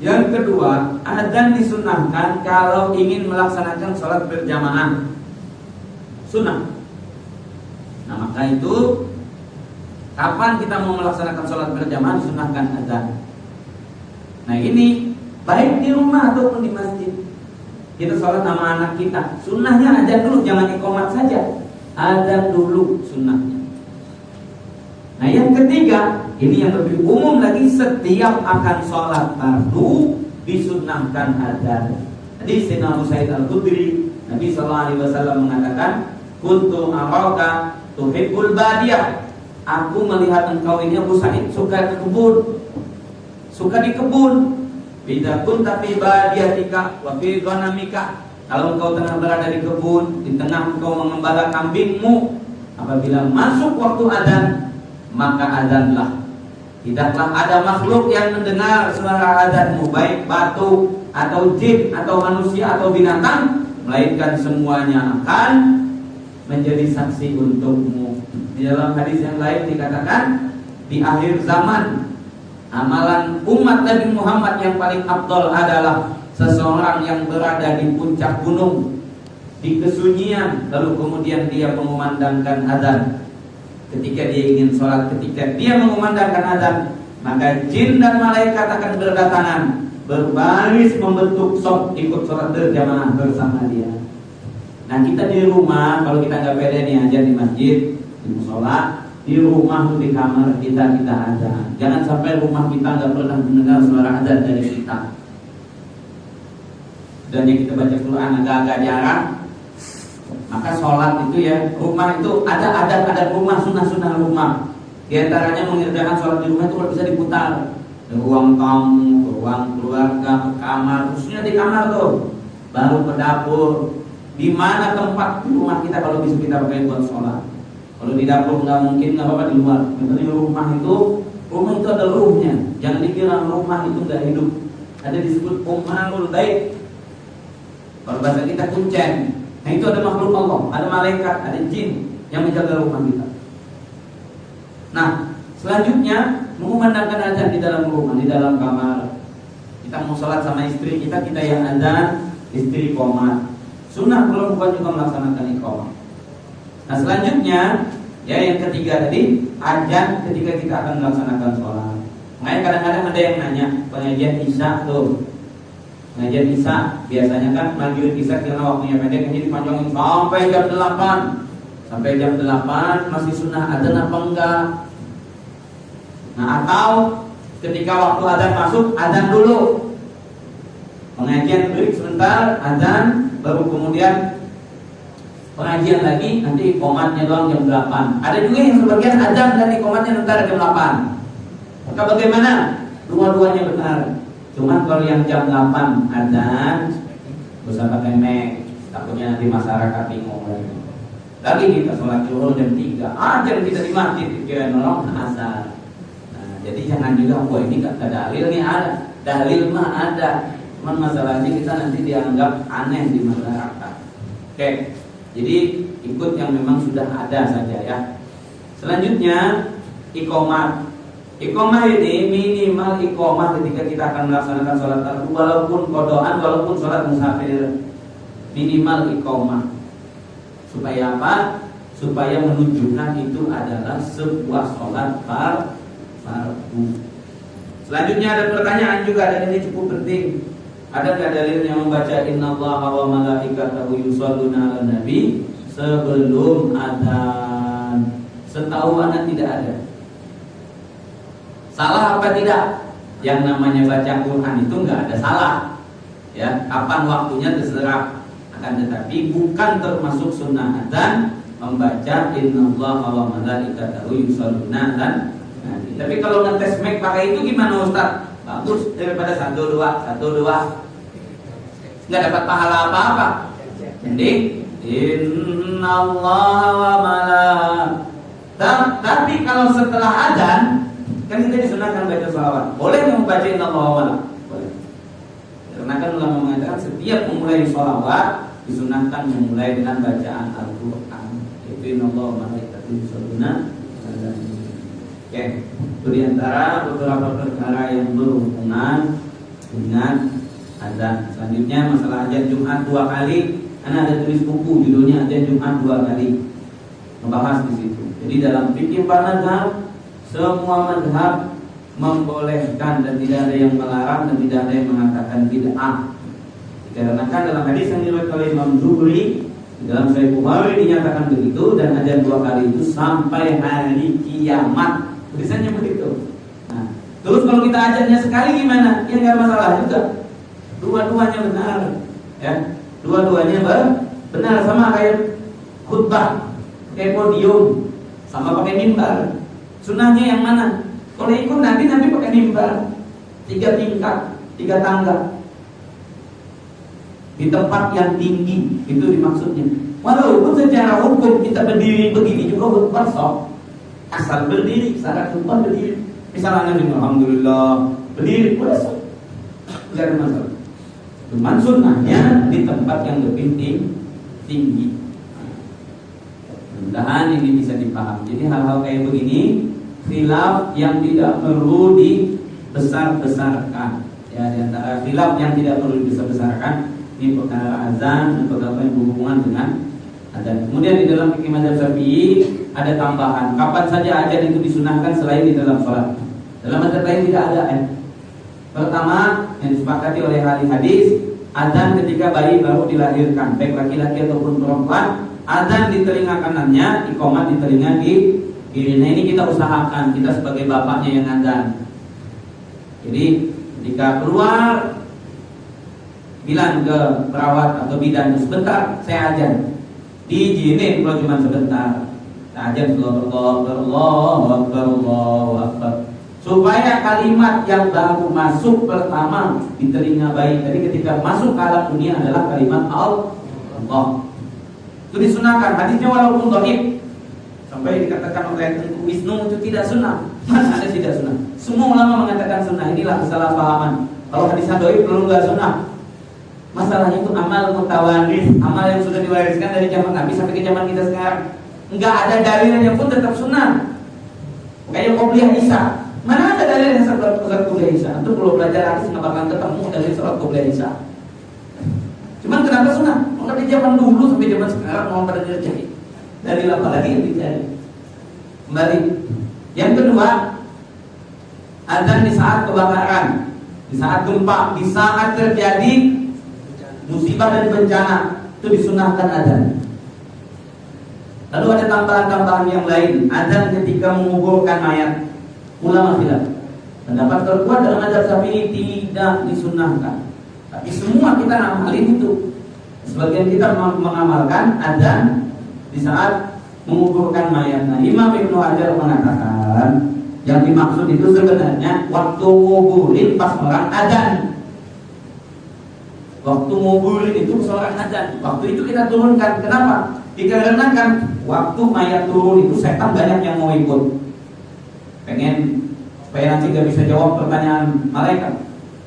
Yang kedua, adzan disunahkan kalau ingin melaksanakan sholat berjamaah, sunnah. Nah maka itu, kapan kita mau melaksanakan sholat berjamaah disunahkan adzan. Nah ini baik di rumah ataupun di masjid. Kita sholat sama anak kita, sunnahnya adzan dulu, jangan iqamat saja. Adzan dulu sunnahnya. Nah yang ketiga, ini yang lebih umum lagi, setiap akan sholat fardu disunnahkan adzan. Hadis Sayyidina Abu Sa'id Al-Khudri, Nabi sallallahu alaihi wasallam mengatakan, "Kuntu araka tuhibbul badiyah." Aku melihat engkau ini Abu Sa'id suka ke kebun. Suka di kebun. Bida kunta fi badiyatika wa fi ghanamika. Kalau engkau tengah berada di kebun, di tengah engkau mengembala kambingmu, apabila masuk waktu adzan, maka adzanlah. Tidaklah ada makhluk yang mendengar suara adzanmu, baik batu atau jin atau manusia atau binatang, melainkan semuanya akan menjadi saksi untukmu. Di dalam hadis yang lain dikatakan, di akhir zaman amalan umat Nabi Muhammad yang paling afdal adalah seseorang yang berada di puncak gunung, di kesunyian, lalu kemudian dia mengumandangkan adzan. Ketika dia ingin sholat, ketika dia mengumandangkan adzan, maka jin dan malaikat akan berdatangan, berbaris membentuk saf ikut sholat berjamaah bersama dia. Nah kita di rumah, kalau kita nggak pede nih aja di masjid, di musola, di rumah di kamar kita adzan. Jangan sampai rumah kita nggak pernah mendengar suara adzan dari kita. Dan yang kita baca Quran agak-agak jarang. Maka sholat itu ya, rumah itu ada adat-adat rumah, sunnah-sunnah rumah. Di antaranya mengerjakan sholat di rumah itu kalau bisa diputar ke ruang tamu, ke ruang keluarga, ke kamar, khususnya di kamar tuh, baru ke dapur. Di mana tempat di rumah kita kalau bisa kita pakai buat sholat. Kalau di dapur nggak mungkin, nggak apa-apa di luar. Di rumah itu ada ruhnya. Jangan dikira rumah itu nggak hidup. Ada disebut umarul bait. Kalau bahasa kita kuncen. Nah itu ada makhluk Allah, ada malaikat, ada jin yang menjaga rumah kita. Nah selanjutnya mengumandangkan adzan di dalam rumah, di dalam kamar. Kita mau sholat sama istri kita yang adzan, istri qomat. Sunnah kalau bukan juga melaksanakan iqamah. Nah selanjutnya ya yang ketiga tadi, adzan ketika kita akan melaksanakan sholat. Makanya kadang-kadang ada yang nanya pengajian isya tuh. Pengajian isya biasanya kan maghrib isya karena waktunya pendek jadi dipanjangin sampai jam 8. Sampai jam 8 masih sunnah adzan apa enggak? Nah atau ketika waktu adzan masuk, adzan dulu. Pengajian break sebentar, adzan, baru kemudian pengajian lagi, nanti iqamatnya doang jam 8. Ada juga yang sebagian adzan dan iqamatnya nanti jam 8. Maka bagaimana? Dua-duanya benar. Cuma kalau yang jam 8 adzan, usah pakai mic, takutnya nanti masyarakat bingung lagi. Lagi kita sholat zuhur jam 3, adzan kita di masjid, kira nolong asar. Nah, jadi jangan juga, wah ini gak ada dalil nih, ada. Dalil mah ada. Cuman masalahnya kita nanti dianggap aneh di masyarakat. Oke, jadi ikut yang memang sudah ada saja ya. Selanjutnya iqamah. Iqamah ini minimal iqamah ketika kita akan melaksanakan sholat fardu, walaupun qodaan, walaupun sholat musafir, minimal iqamah. Supaya apa? supaya menunjukkan itu adalah sebuah sholat fardu. Selanjutnya ada pertanyaan juga, dan ini cukup penting. Ada nggak dalil yang membaca innallaha wa malaikatahu yusholluna 'alan nabi sebelum adzan? Setahu anak tidak ada. Salah apa tidak? Yang namanya baca Quran itu nggak ada salah. Ya, kapan waktunya terserah. Akan tetapi bukan termasuk sunnah adzan membaca innallaha wa malaikatahu yusholluna 'alan nabi. Tapi kalau ngetes mic pakai itu gimana Ustaz? Bagus daripada 1 2 nggak dapat pahala apa-apa. Jadi innallaha wa malaikatahu. Tapi kalau setelah adzan kan kita disunahkan baca sholawat. Boleh nggak membaca innallaha wa malaikatahu? Boleh. Karena kan ulama mengatakan setiap memulai sholawat disunahkan memulai dengan bacaan Al-Quran. Itu innallaha wa malaikatahu yusholluna 'alan nabi. Oke, itu diantara beberapa perkara yang berhubungan dengan adzan. Selanjutnya masalah adzan Jumat 2 kali. Karena ada tulis buku judulnya adzan Jumat 2 kali. Membahas di situ. Jadi dalam fikih mazhab semua mazhab membolehkan dan tidak ada yang melarang dan tidak ada yang mengatakan bid'ah. Dikarenakan dalam hadis yang diriwayatkan oleh Imam Zuhri dalam Sahih Bukhari dinyatakan begitu, dan adzan 2 kali itu sampai hari kiamat. Tulisannya begitu. Nah, terus kalau kita adzannya sekali gimana? Ya nggak masalah juga. Dua-duanya benar, ya. Dua-duanya benar, sama kayak khutbah, kayak podium, sama pakai mimbar. Sunnahnya yang mana? Kalau ikut nanti pakai mimbar 3 tingkat, 3 tangga di tempat yang tinggi, itu dimaksudnya. Walaupun secara hukum kita berdiri begini juga khutbah sah. Asal berdiri, syarat khutbah berdiri. Misalnya alhamdulillah berdiri, boleh sah. Tidak ada masalah. Cuman sunnahnya di tempat yang lebih tinggi. Mudah-mudahan ini bisa dipahami. Jadi hal-hal kayak begini khilaf yang tidak perlu dibesar-besarkan. Ya, di antara khilaf yang tidak perlu dibesar-besarkan ini perkara azan dan perkara yang berhubungan dengan azan. Kemudian di dalam fikih mazhab Syafi'i ada tambahan. Kapan saja azan itu disunahkan selain di dalam sholat. Dalam mazhab lain tidak ada. Pertama yang disepakati oleh ahli hadis, azan ketika bayi baru dilahirkan, baik laki-laki ataupun perempuan, azan di telinga kanannya, iqamah di telinga kiri. Nah ini kita usahakan, kita sebagai bapaknya yang azan. Jadi ketika keluar bilang ke perawat atau bidan, sebentar saya azan. Diizinin kalau cuma sebentar. Azan Allahu Akbar. Supaya kalimat yang baru masuk pertama di telinga bayi tadi ketika masuk ke alam dunia adalah kalimat Allah. Itu disunahkan. Hadisnya walaupun dhaif, sampai dikatakan oleh Tengku Wisnu itu tidak sunnah. Mana ada tidak sunnah? Semua ulama mengatakan sunnah. Inilah kesalahpahaman. Kalau hadisnya dhaif perlu nggak sunnah? Masalahnya itu amal mutawaris, amal yang sudah diwariskan dari zaman Nabi sampai ke zaman kita sekarang. Enggak ada dalilnya pun tetap sunnah. Kayak qobliyah Isya. Mana ada dalil yang sholat qobliyah Isya? Antum perlu belajar hadis nggak bakalan ketemu dalil sholat qobliyah Isya. Cuman kenapa sunnah? Maka di zaman dulu sampai zaman sekarang mau pada dicari. Dalil apa lagi yang dicari? Kembali. Yang kedua, azan di saat kebakaran, di saat gempa, di saat terjadi musibah dan bencana, itu disunahkan azan. Lalu ada tambahan-tambahan yang lain, azan ketika menguburkan mayat. Ulama khilaf. Pendapat terkuat dalam mazhab Syafi'i tidak disunahkan. Tapi semua kita ngamalin itu. Sebagian kita mengamalkan azan di saat menguburkan mayat. Nah, Imam Ibnu Hajar mengatakan yang dimaksud itu sebenarnya waktu nguburin pas orang azan. Waktu nguburin itu seorang azan. Waktu itu kita turunkan. Kenapa? Dikarenakan waktu mayat turun itu setan banyak yang mau ikut. Pengen supaya nanti gak bisa jawab pertanyaan malaikat.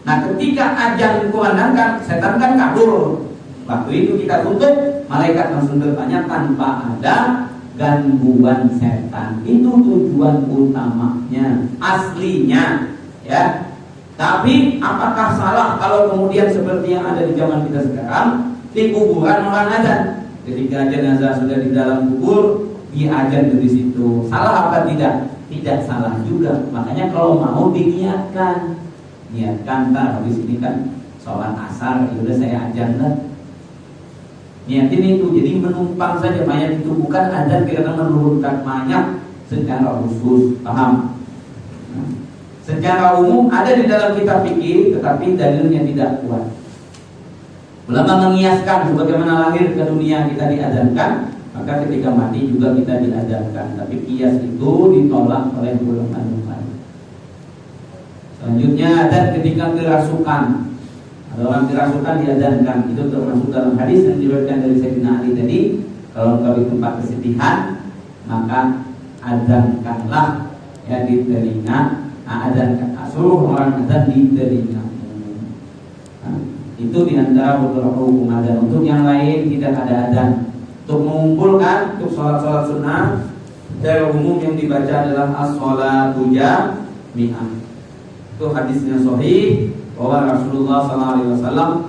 Nah ketika azan dikumandangkan, setan kan kabur. Waktu itu kita tutup, malaikat langsung bertanya tanpa ada gangguan setan. Itu tujuan utamanya, aslinya, ya. Tapi apakah salah kalau kemudian seperti yang ada di zaman kita sekarang, di kuburan orang azan? Ketika jenazah sudah di dalam kubur, dia azan di situ. Salah apa tidak? Tidak salah juga. Makanya kalau mau diniatkan, niatkan habis ini kan sholat asar, ya udah saya azan lah. Niatin itu, jadi menumpang saja mayat itu, bukan azan karena menurunkan mayat secara khusus, paham? Secara umum ada di dalam kitab fikih, tetapi dalilnya tidak kuat. Ulama mengiaskan sebagaimana lahir ke dunia kita diazankan, maka ketika mati juga kita diazankan. Tapi kias itu ditolak oleh ulama. Selanjutnya azan ketika kerasukan. Ada orang kerasukan diazankan, itu termasuk dalam hadis yang diriwayatkan dari Sayyidina Ali tadi. Kalau engkau di tempat kesedihan, maka azankanlah ya di telinga. Azankan, suruh orang azan di telinga. Itu diantara beberapa hukum azan. Untuk yang lain tidak ada azan. Untuk mengumpulkan, untuk sholat-sholat sunnah, secara umum yang dibaca adalah as-sholatu jami'ah. Itu hadisnya sahih bahwa Rasulullah SAW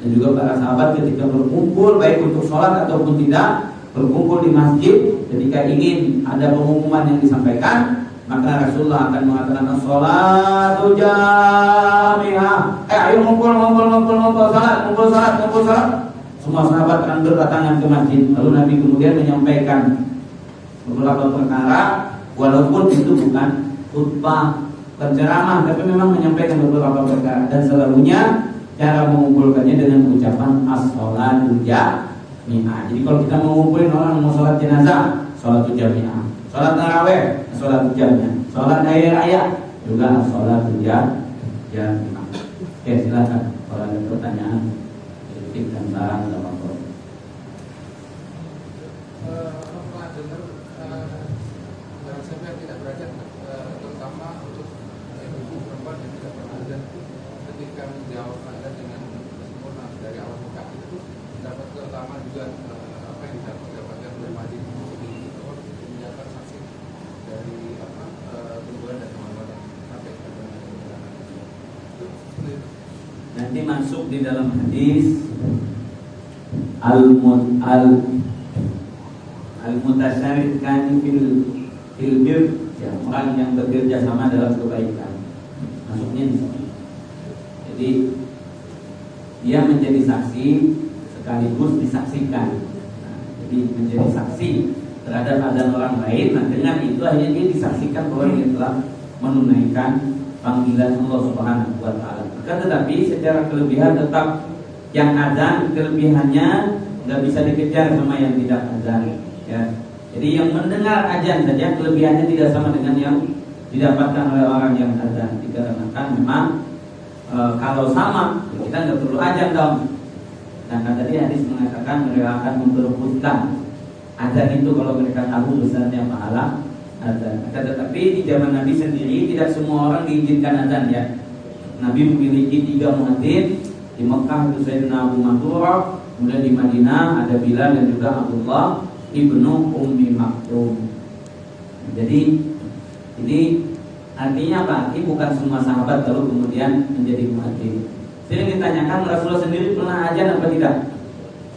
dan juga para sahabat ketika berkumpul baik untuk sholat ataupun tidak, berkumpul di masjid, ketika ingin ada pengumuman yang disampaikan, maka Rasulullah akan mengatakan as-sholatu jami'ah. Ayo ngumpul salat. Semua sahabat akan berdatangan ke masjid. Lalu Nabi kemudian menyampaikan beberapa perkara, walaupun itu bukan khutbah, penceramah, tapi memang menyampaikan beberapa perkara. Dan selalunya cara mengumpulkannya dengan ucapan as-sholatu jami'ah. Jadi kalau kita mengumpulin orang mau sholat jenazah, sholatu jami'ah. Sholat tarawih, sholat jami'ah. Sholat hari raya juga sholat jami'ah. Oke, silakan kalau ada pertanyaan, kritik dan saran atau apa. Siapa yang tidak belajar, terutama untuk ibu perempuan yang tidak belajar, ketika menjawab anda dengan sempurna dari awal muka itu dapat keutamaan juga apa yang didapatkan oleh majlis di menjawab saksi dari perempuan dan teman-teman sampai ke Nanti masuk di dalam hadis al-mutasyarikan fil bir, ya, orang yang bekerja sama dalam kebaikan. Masuknya di sini. Jadi dia menjadi saksi sekaligus disaksikan. Nah, jadi menjadi saksi terhadap azan orang lain. Nah, dengan itu akhirnya dia disaksikan bahwa dia telah menunaikan panggilan Allah Subhanahu wa taala. Tetapi secara kelebihan tetap yang azan kelebihannya nggak bisa dikejar sama yang tidak azan, ya. Jadi yang mendengar azan saja kelebihannya tidak sama dengan yang didapatkan oleh orang yang azan. Dikarenakan memang kalau sama ya kita nggak perlu azan dong. Dan tadi hadis mengatakan mereka akan memperebutkan azan itu kalau mereka tahu besarnya pahala azan. Tetapi di zaman Nabi sendiri tidak semua orang diizinkan azan, ya. Nabi memiliki 3 muadzin. Di Mekah itu Sayyidina Abu Mahdurah, kemudian di Madinah ada Bilal dan juga Abdullah ibnu Ummi Maktum. Jadi ini artinya apa? Ini bukan semua sahabat lalu kemudian menjadi muadzin. Sering ditanyakan Rasulullah sendiri pernah azan apa tidak?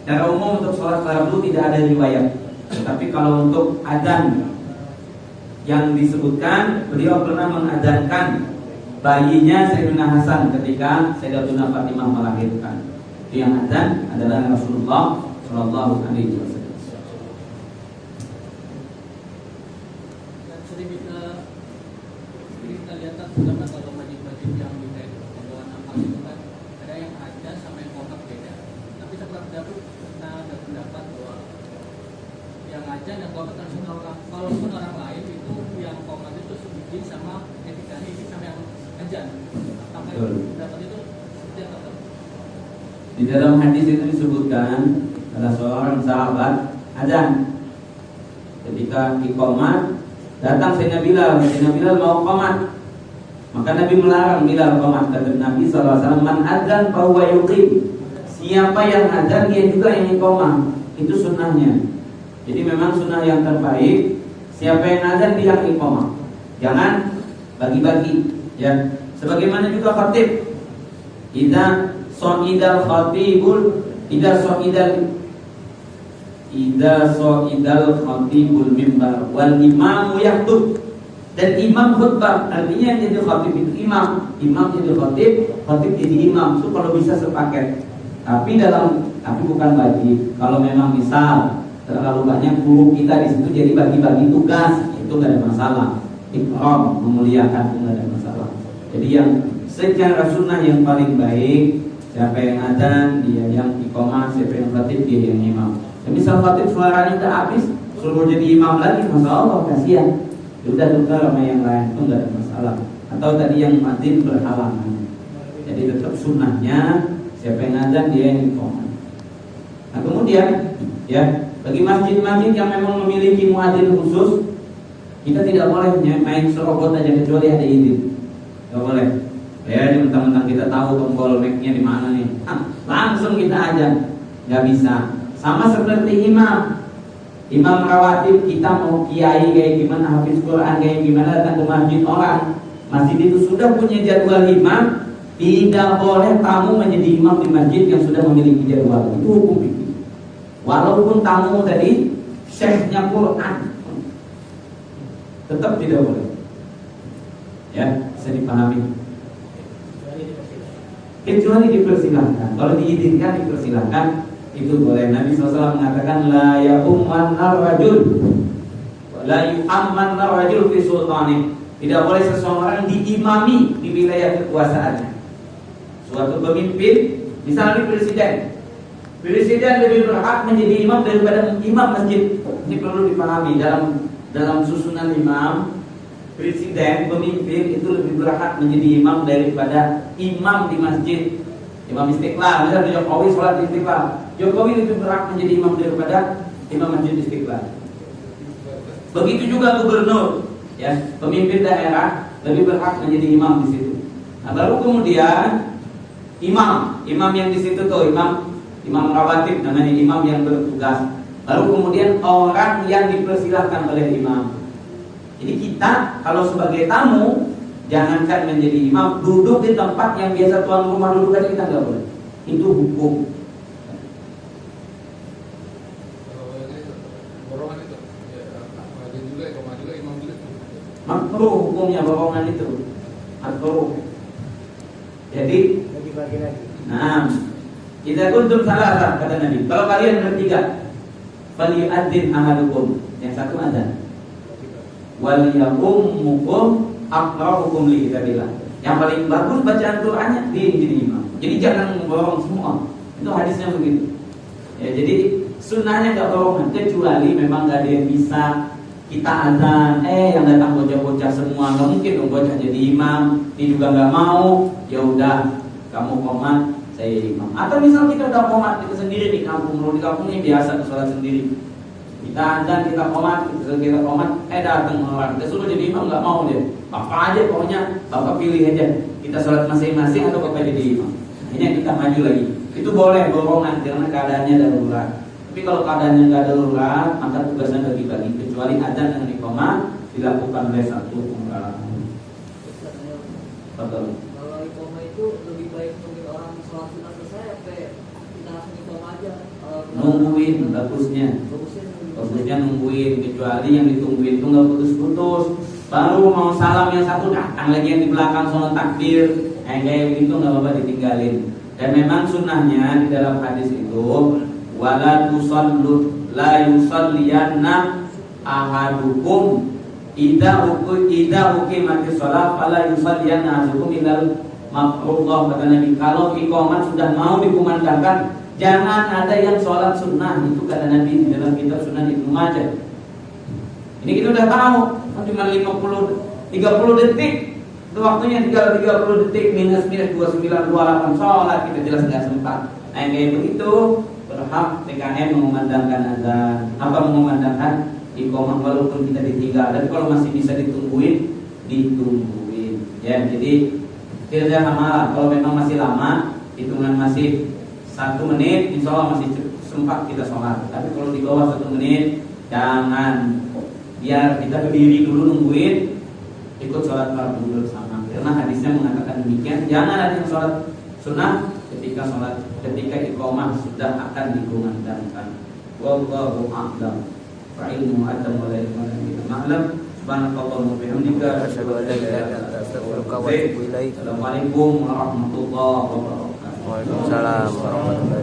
Secara umum untuk sholat fardu tidak ada riwayat. Tetapi kalau untuk azan yang disebutkan, beliau pernah mengazankan bayinya Sayyidina Hasan ketika Sayyidatuna Fatimah melahirkan. Yang azan adalah Rasulullah Shallallahu Alaihi Wasallam. Sedikit kita lihat terutama kalau wajib-wajib yang dikait pembawaan amal itu kan ada yang azan sama yang komat beda. Tapi setelah ada pendapat bahwa yang azan yang komat langsung orang, kalaupun orang lain itu yang komat itu izin sama etikanya izin sama yang azan. Apakah pendapat itu seperti apa? Di dalam hadis itu disebutkan ada seorang sahabat azan. Ketika iqamah datang Sayyidina Bilal mau qomat. Maka Nabi melarang Bilal qomat. Kata Nabi SAW, man azan fahuwa yuqim. Siapa yang azan dia juga yang iqamah. Itu sunnahnya. Jadi memang sunnah yang terbaik, siapa yang azan dia yang iqamah. Jangan bagi-bagi, ya. Sebagaimana juga khatib. Idza sa'idal khatibul idza sa'idal idza sa'idal khatibul mimbar wal imamu yaktub. Dan imam khutbah, artinya yang jadi khatib itu imam jadi khatib jadi imam. Itu kalau bisa sepaket. Tapi bukan wajib. Kalau memang misal terlalu banyak guru kita di situ jadi bagi-bagi tugas, itu nggak ada masalah. Ikram, memuliakan itu nggak ada masalah. Jadi yang secara sunnah yang paling baik, siapa yang adzan dia yang iqamah, siapa yang khatib dia yang imam. Dan misal khatib suaranya udah habis, suruh jadi imam lagi, masya Allah kasihan. Sudah tukar sama yang lain itu nggak ada masalah. Atau tadi yang muadzin berhalangan. Jadi tetap sunnahnya siapa yang adzan dia yang iqamah. Nah kemudian ya bagi masjid-masjid yang memang memiliki muadzin khusus, kita tidak boleh main serobot aja kecuali ada izin. Nggak boleh. Ya mentang-mentang kita tahu tombol mic-nya di mana nih, langsung kita adzan. Nggak bisa. Sama seperti Imam rawatib, kita mau kiai kayak gimana, hafiz Quran kayak gimana, datang ke masjid orang. Masjid itu sudah punya jadwal imam, tidak boleh tamu menjadi imam di masjid yang sudah memiliki jadwal. Itu hukum fikih. Walaupun tamu tadi syekhnya Quran, tetap tidak boleh. Ya, bisa dipahami. Kecuali dipersilahkan. Kalau diizinkan dipersilahkan. Itu boleh. Nabi SAW mengatakan la ya'umman ar-rajul wa la yu'amman ar-rajul fi sultani. Tidak boleh seseorang diimami di wilayah kekuasaannya. Suatu pemimpin, misalnya presiden lebih berhak menjadi imam daripada imam masjid. Ini perlu dipahami dalam susunan imam. Presiden, pemimpin itu lebih berhak menjadi imam daripada imam di masjid. Imam Istiqlal, misalnya Jokowi sholat di Istiqlal, Jokowi lebih berhak menjadi imam daripada imam masjid Istiqlal. Begitu juga gubernur, ya, pemimpin daerah lebih berhak menjadi imam di situ. Nah, baru kemudian imam yang di situ tuh imam rawatib namanya, imam yang bertugas. Baru kemudian orang yang dipersilahkan oleh imam. Jadi kita kalau sebagai tamu, jangankan menjadi imam, duduk di tempat yang biasa tuan rumah duduk aja kita nggak boleh. Itu hukum. Borongan itu, ada juga iqamah juga imam juga. Makruh hukumnya borongan itu. Makruh. Jadi bagi-bagi lagi. Nah, kita kuntum salah kata Nabi. Kalau kalian bertiga, falyu'adzin ahadukum. Yang satu adzan. Wal ya'ummukum aqra'ukum li kitabillah. Yang paling bagus bacaan Qur'annya dia jadi imam. Jadi jangan memborong semua. Itu hadisnya begitu. Ya, jadi sunnahnya enggak borongan kecuali memang enggak ada yang bisa kita azan. Yang datang bocah-bocah semua, enggak mungkin dong bocah jadi imam. Dia juga enggak mau. Ya udah, kamu qomat, saya imam. Atau misal kita udah qomat kita sendiri di kampung, di kampung ini biasa sholat sendiri. Kita azan, kita qomat, datang orang, kita suruh jadi imam nggak mau dia. Bapak aja pokoknya, bapak pilih aja. Kita sholat masing-masing atau bapak jadi imam. Akhirnya kita maju lagi. Itu boleh borongan karena keadaannya darurat. Tapi kalau keadaannya nggak darurat, maka tugasnya bagi-bagi. Kecuali azan dengan iqamah dilakukan oleh satu orang. Betul. Kalau iqamah itu lebih baik mungkin orang sholat sunnah selesai apa kita langsung iqamah aja? Nungguin bagusnya nungguin, kecuali yang ditungguin itu nggak putus-putus. Baru mau salam yang satu datang lagi yang di belakang sholat takbir, kayak begitu nggak apa-apa ditinggalin. Dan memang sunnahnya di dalam hadis itu wala tusallu la yusalliyanna ahadukum idza uqimatis shalah fala yusalliyanna ahadukum ilal mafruḍah. Kata Nabi, kalau iqamah sudah mau dikumandangkan, jangan ada yang sholat sunnah. Itu kata Nabi di dalam kitab Sunan Ibnu Majah. Ini kita udah tahu, cuma 30 detik. Itu waktunya tinggal 30 detik minus 2928 sholat, kita jelas nggak sempat. Nah kayak begitu berhak TKM mengumandangkan azan, mengumandangkan iqamah walaupun kita ditinggal. Dan kalau masih bisa ditungguin. Ya, jadi tidak sama. Kalau memang masih lama, hitungan masih 1 menit, insya Allah masih sempat kita sholat. Tapi kalau di bawah 1 menit, jangan. Biar kita berdiri dulu nungguin, ikut sholat fardu bersama. Karena hadisnya mengatakan demikian. Jangan ada yang sholat sunnah ketika iqamah sudah akan dikumandangkan. wallahu a'lam. Fa'ilmu atam wa la ilma illa ma'lam. Subhanakallahumma wa bihamdika asyhadu an la ilaha illa anta astaghfiruka wa atubu ilaik. Assalamualaikum warahmatullahi wabarakatuh. Waalaikumsalam warahmatullahi wabarakatuh.